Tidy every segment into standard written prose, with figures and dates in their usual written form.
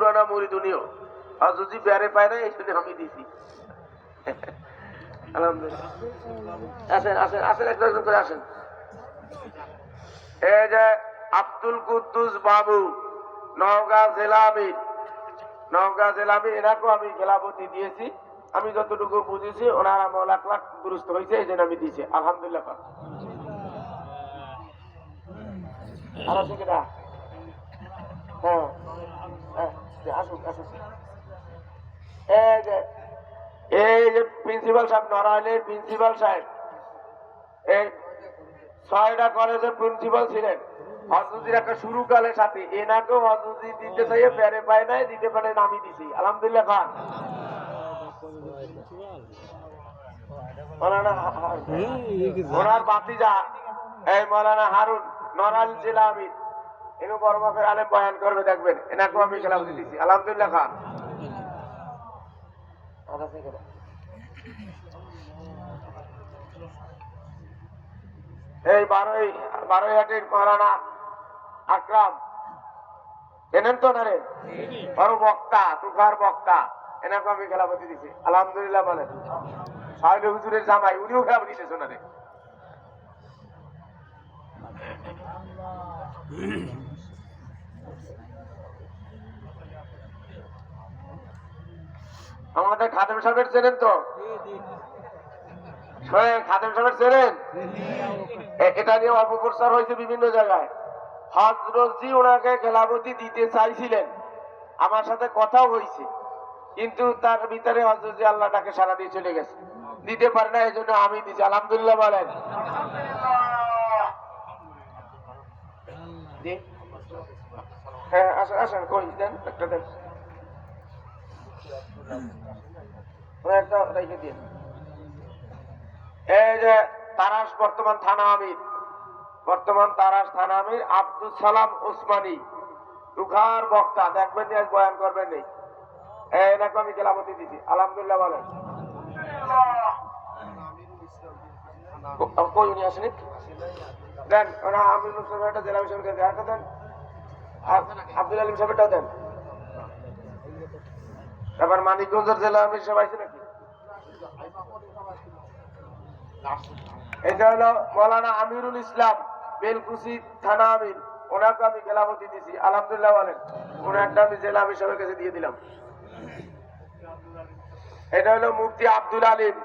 মৌলানা মুরিদুনিও হজরজি বেড়ে পায় না, এই জন্য আমি দিছি। আলহামদুলিল্লাহ। আসেন আসেন আসেন, একজন করে আসেন। এই যে আব্দুল কুদ্দুস বাবু, নওগাঁ জেলা আমির, নওগাঁ জেলা আমির, এনাকেও আমি খেলাফতি দিয়েছি। আমি যতটুকু বুঝেছি ওনারা লাখ লাখ দুরুস্ত হয়েছে, এই জন্য আমি দিয়েছি। আলহামদুলিল্লাহ। আর আছে কিনা? হ্যাঁ হ্যাঁ, আসুন আসুন। এই যে প্রিন্সিপাল সাহেব, নড়াইলের প্রিন্সিপাল সাহেব, এই 6টা কলেজের প্রিন্সিপাল ছিলেন। হজরতির একটা শুরুকালের সাথে এনাকেও হজরতি দিতে চাইয়ে পেরে পায় নাই, দিতে পারে নামি দিছি। আলহামদুলিল্লাহ খান। ওনার বাতিজা এই মৌলানা হারুন, নড়াইল জেলা আমির, এনু বড় মাপের আলেম বয়ান করবে, দেখবেন এনাকেও আমি খেলাফতি দিছি। আলহামদুলিল্লাহ খান। এই বারোইহাটির মৌলানা আকরাম, এনেন তো না রে, বড় বক্তা, তুফার বক্তা, এনাকে আমি খেলাফতি দিছি। আলহামদুলিল্লাহ বলেন। সাহেব হুজুরের জামাই, উনিও খেলাফতি দিতেছে না রে। আমাদের খাদেম সাহেবের চেনেন তো? খাদেম সাহেবের চেনেন? এটা নিয়ে অপপ্রচার হয়েছে বিভিন্ন জায়গায়। হযরতজি ওনাকে খেলাফতি দিতে চাইছিলেন, আমার সাথে কথাও হয়েছে, কিন্তু তার ভিতরে হযরতজি আল্লাহ তাকে সারা দিয়ে চলে গেছে, দিতে পারে না, এই জন্য আমি দিচ্ছি। আলহামদুলিল্লাহ বলেন। হ্যাঁ আসেন আসেন, কই দেন, একটা দেন, একটা রেখে দিন। এই যে তারাস বর্তমান থানা আমির, বর্তমান তারাস থানা আমির আব্দুল সালাম ওসমানী, দুখার বক্তা, দেখবেন নি, আজ বয়ান করবেন নি, এনাকে আমি খেলাফতি দিছি। আলহামদুলিল্লাহ বলেন। কই উনি আসেনি, দেন ওনা আমিরুল সাহেবটা জেলা বিষয়কে দেন, দেন আব্দুল আলিম সাহেবটাও দেন। এবার মানিকগঞ্জের জেলা আমির সাহেব আছে নাকি? এটা হলো মৌলানা আমিরুল ইসলাম, বেলকুচি থানা আমির, ওনাকে আমি খেলাফতি দিছি। আলহামদুলিল্লাহ বলেন। ওনারটা আমি জেলা আমির সাহেবের কাছে দিয়ে দিলাম। এটা হলো মুফতি আব্দুল আলিম,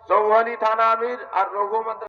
চৌহানি থানা আমির আর রঘুমত